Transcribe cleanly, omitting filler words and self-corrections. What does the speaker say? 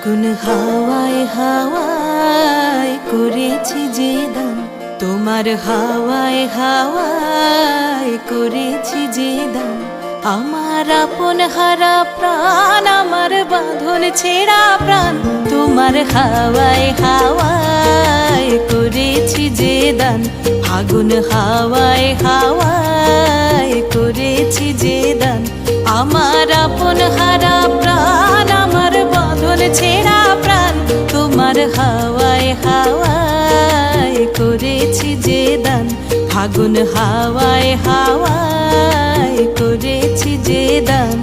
ফাগুন হাওয়ায় হাওয়ায় করেছি যে দান, তোমার হাওয়ায় হাওয়ায় করেছি যে দান। আমার আপন হারা প্রাণ, আমার বাঁধন ছেঁড়া প্রাণ, তোমার হাওয়ায় হাওয়ায় করেছি যে দান। ফাগুন হাওয়ায় হাওয়ায় করেছি যে দান। আমার আপন হারা প্রাণ, আমার বাঁধন ছেঁড়া প্রাণ, তোমার হাওয়ায় হাওয়ায় করেছি যে দান। ফাগুন হাওয়ায় হাওয়ায় করেছি যে দান।